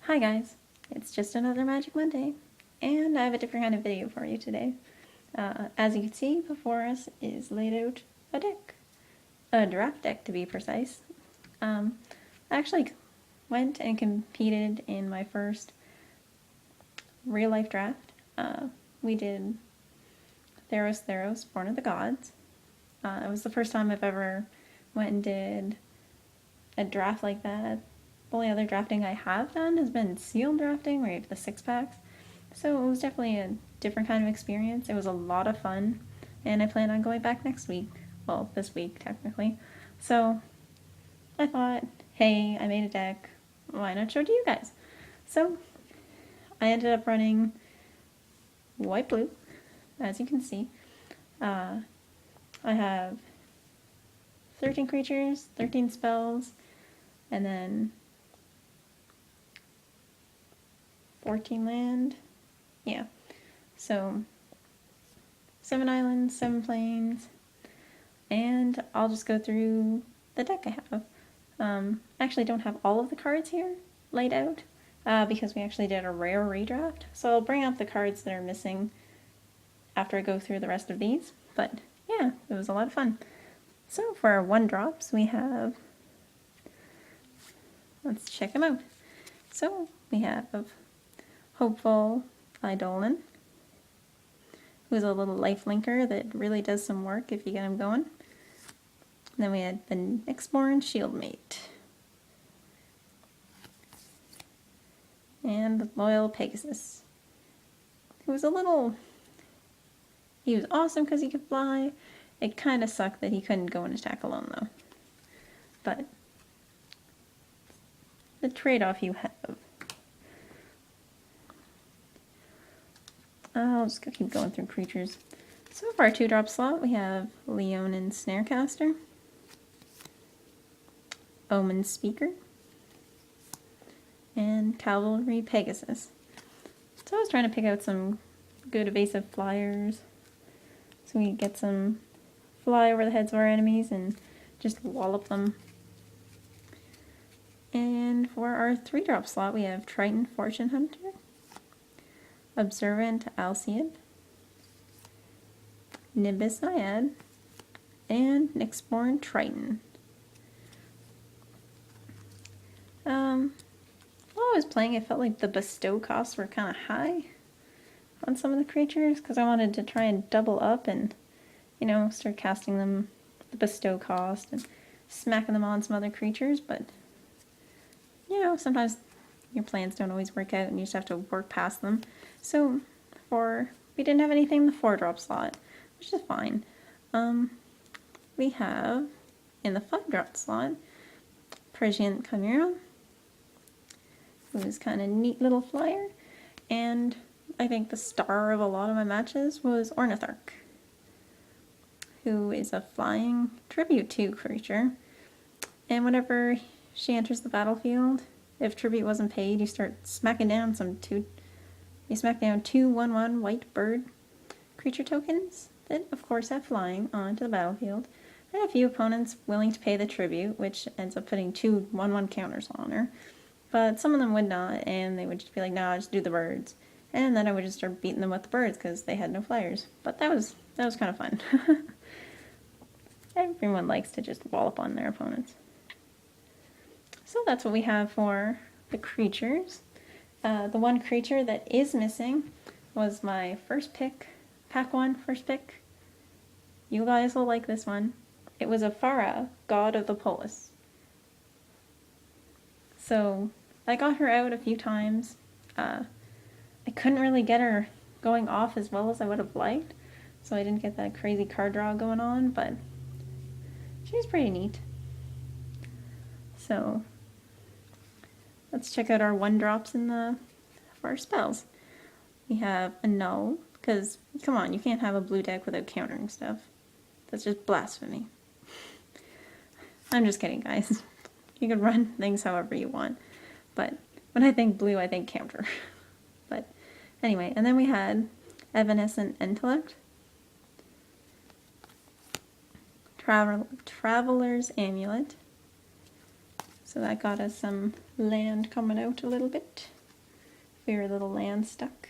Hi guys, it's just another Magic Monday, and I have a different kind of video for you today. As you can see, before us is laid out a deck. A draft deck to be precise. I actually went and competed in my first real life draft. We did Theros-Theros-Born of the Gods. It was the first time I've ever went and did a draft like that. The only other drafting I have done has been sealed drafting, where you have the 6-packs. So it was definitely a different kind of experience. It was a lot of fun, and I plan on going back next week. Well, this week, technically. So I thought, hey, I made a deck. Why not show it to you guys? So I ended up running white-blue, as you can see. I have 13 creatures, 13 spells, and then 14 land. Yeah. So 7 islands, 7 plains, and I'll just go through the deck I have. I actually don't have all of the cards here laid out because we actually did a rare redraft. So I'll bring up the cards that are missing after I go through the rest of these. But yeah, it was a lot of fun. So for our 1-drops, we have, let's check them out. So we have Hopeful Eidolon, who's a little life linker that really does some work if you get him going. And then we had the Nyxborn Shieldmate. And the Loyal Pegasus, who was he was awesome because he could fly. It kind of sucked that he couldn't go and attack alone though. But the trade-off you have. I'll just keep going through creatures. So for our 2-drop slot, we have Leonin Snarecaster, Omen Speaker, and Cavalry Pegasus. So I was trying to pick out some good evasive flyers so we can get some fly over the heads of our enemies and just wallop them. And for our 3-drop slot, we have Triton Fortune Hunter, Observant Alcyon, Nimbus Naiad, and Nyxborn Triton. While I was playing, it felt like the bestow costs were kind of high on some of the creatures, because I wanted to try and double up and, you know, start casting them the bestow cost and smacking them on some other creatures, but, you know, sometimes your plans don't always work out and you just have to work past them. So we didn't have anything in the 4-drop slot, which is fine. We have in the 5-drop slot Prescient Chimera, who's kind of neat little flyer, and I think the star of a lot of my matches was Ornithark, who is a flying tribute 2 creature, and whenever she enters the battlefield, if tribute wasn't paid, you start smacking down you smack down 2 1/1 white bird creature tokens that of course have flying onto the battlefield, and a few opponents willing to pay the tribute, which ends up putting 2 1/1 counters on her. But some of them would not, and they would just be like, no, just do the birds. And then I would just start beating them with the birds because they had no flyers. But that was kind of fun. Everyone likes to just wallop on their opponents. So that's what we have for the creatures. The one creature that is missing was my first pick, pack 1, first pick. You guys will like this one. It was a Farah, God of the Polis. So I got her out a few times. I couldn't really get her going off as well as I would have liked, so I didn't get that crazy card draw going on, but she's pretty neat. So let's check out our 1-drops for our spells. We have a Null, because come on, you can't have a blue deck without countering stuff. That's just blasphemy. I'm just kidding, guys. You can run things however you want, but when I think blue, I think counter. But anyway, and then we had Evanescent Intellect, Traveler's Amulet, so that got us some land coming out a little bit. We were little land stuck.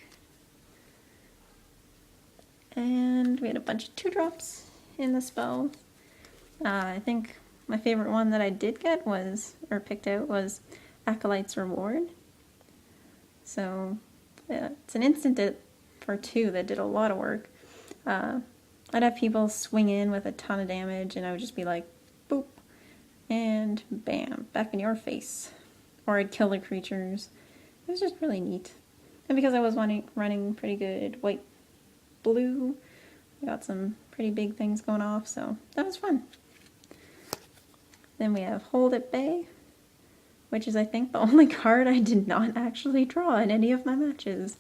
And we had a bunch of 2-drops in the spell. I think my favorite one that I did get was, or picked out, was Acolyte's Reward. So it's an instant for 2 that did a lot of work. I'd have people swing in with a ton of damage and I would just be like, boop, and bam, back in your face. Or I'd kill the creatures. It was just really neat. And because I was running pretty good white-blue, I got some pretty big things going off, so that was fun. Then we have Hold at Bay, which is, I think, the only card I did not actually draw in any of my matches.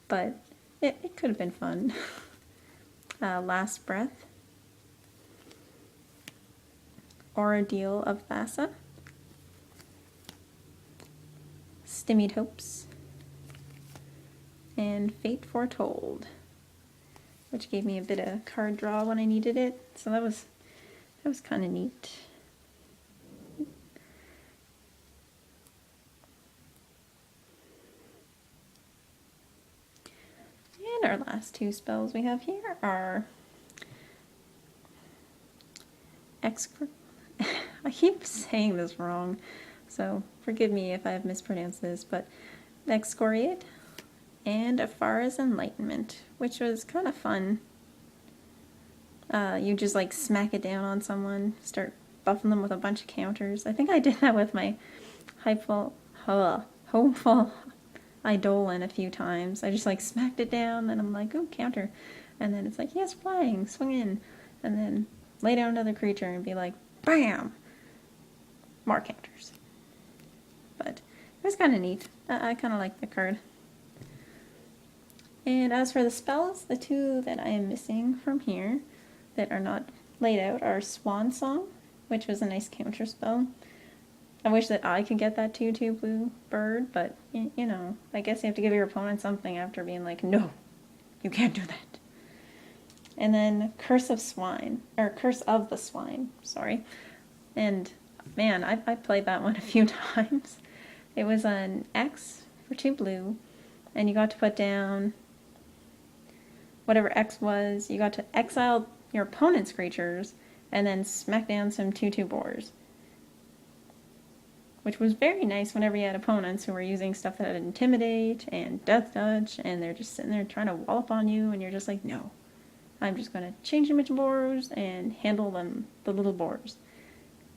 But it could have been fun. Last Breath. Ordeal of Thassa. Stymied Hopes. And Fate Foretold, which gave me a bit of card draw when I needed it. So that was kind of neat. And our last 2 spells we have here are I keep saying this wrong, so forgive me if I've mispronounced this, but Excoriate and Afara's Enlightenment, which was kind of fun. You just like smack it down on someone, start buffing them with a bunch of counters. I think I did that with my Hopeful Eidolon a few times. I just like smacked it down, and I'm like, oh, counter. And then it's like, yes, flying, swing in. And then lay down another creature and be like, bam! More counters. But it was kind of neat. I kind of like the card. And as for the spells, the 2 that I am missing from here that are not laid out are Swan Song, which was a nice counter spell. I wish that I could get that 2/2 blue bird, but, you know, I guess you have to give your opponent something after being like, no, you can't do that. And then Curse of the Swine, sorry. And, man, I played that one a few times. It was an X for 2 blue, and you got to put down whatever X was. You got to exile your opponent's creatures, and then smack down some 2/2 boars. Which was very nice whenever you had opponents who were using stuff that had Intimidate and Death Touch, and they're just sitting there trying to wallop on you, and you're just like, no. I'm just going to change them into boars and handle them, the little boars.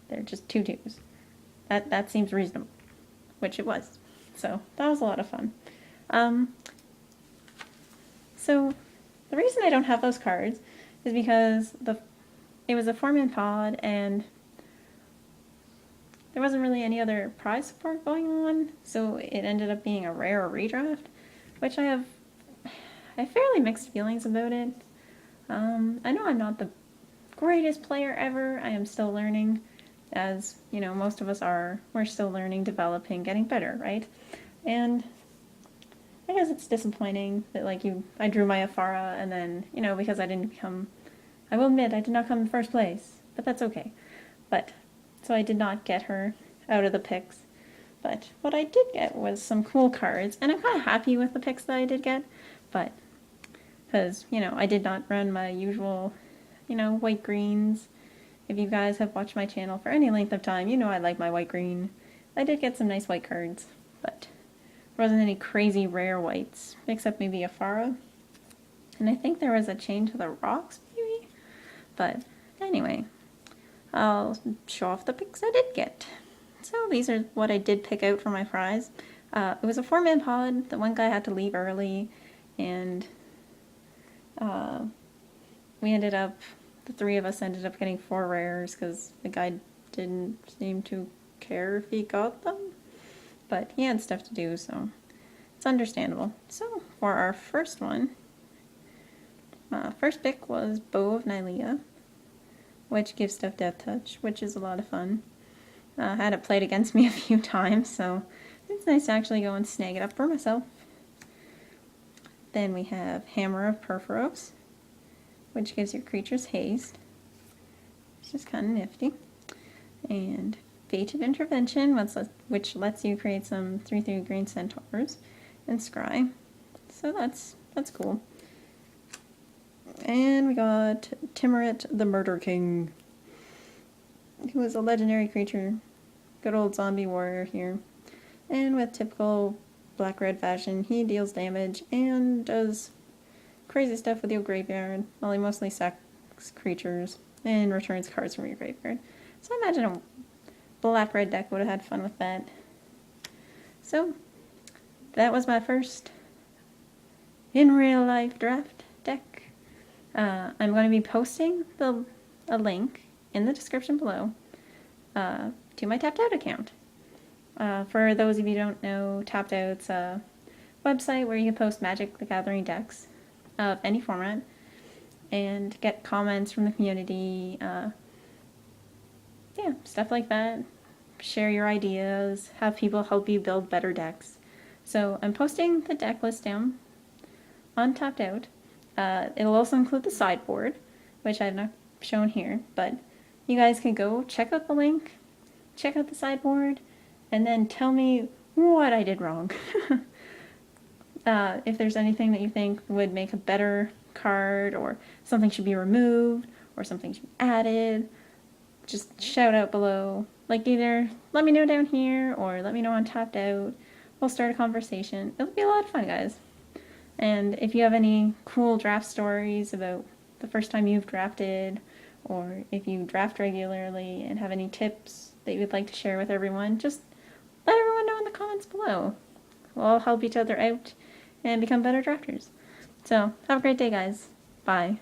They're just 2/2s. That seems reasonable, which it was. So that was a lot of fun. So the reason I don't have those cards is because it was a 4-man pod, and there wasn't really any other prize support going on, so it ended up being a rare redraft, which I have fairly mixed feelings about it. I know I'm not the greatest player ever. I am still learning, as, you know, most of us are. We're still learning, developing, getting better, right? And I guess it's disappointing that, like, I drew my Afara, and then, you know, because I will admit, I did not come in first place, but that's okay. So I did not get her out of the picks. But what I did get was some cool cards, and I'm kind of happy with the picks that I did get, but because, you know, I did not run my usual, you know, white-greens. If you guys have watched my channel for any length of time, you know I like my white-green. I did get some nice white cards, but there wasn't any crazy rare whites, except maybe Afara. And I think there was a Chain to the Rocks, maybe? But anyway, I'll show off the picks I did get. So these are what I did pick out for my prize. It was a 4-man pod. The one guy had to leave early, and the 3 of us ended up getting 4 rares because the guy didn't seem to care if he got them. But he had stuff to do, so it's understandable. So for our first one, first pick was Bow of Nylea, which gives stuff Death Touch, which is a lot of fun. I had it played against me a few times, so it's nice to actually go and snag it up for myself. Then we have Hammer of Perforos, which gives your creatures haste, which is kind of nifty. And Fate of Intervention, which lets you create some 3/3 green centaurs. and scry. So that's cool. And we got Timurit the Murder King, who is a legendary creature. Good old zombie warrior here. And with typical black-red fashion, he deals damage and does crazy stuff with your graveyard. Well, he mostly sacks creatures and returns cards from your graveyard. So I imagine a black-red deck would have had fun with that. So that was my first in real life draft deck. I'm going to be posting a link in the description below to my Tapped Out account. For those of you who don't know, Tapped Out's a website where you can post Magic the Gathering decks of any format and get comments from the community, yeah, stuff like that. Share your ideas, have people help you build better decks. So I'm posting the deck list down on Tapped Out. It'll also include the sideboard, which I've not shown here, but you guys can go check out the link, check out the sideboard, and then tell me what I did wrong. If there's anything that you think would make a better card, or something should be removed, or something should be added, just shout out below. Like, either let me know down here, or let me know on Tapped Out. We'll start a conversation. It'll be a lot of fun, guys. And if you have any cool draft stories about the first time you've drafted, or if you draft regularly and have any tips that you would like to share with everyone, just let everyone know in the comments below. We'll all help each other out and become better drafters. So, have a great day, guys. Bye.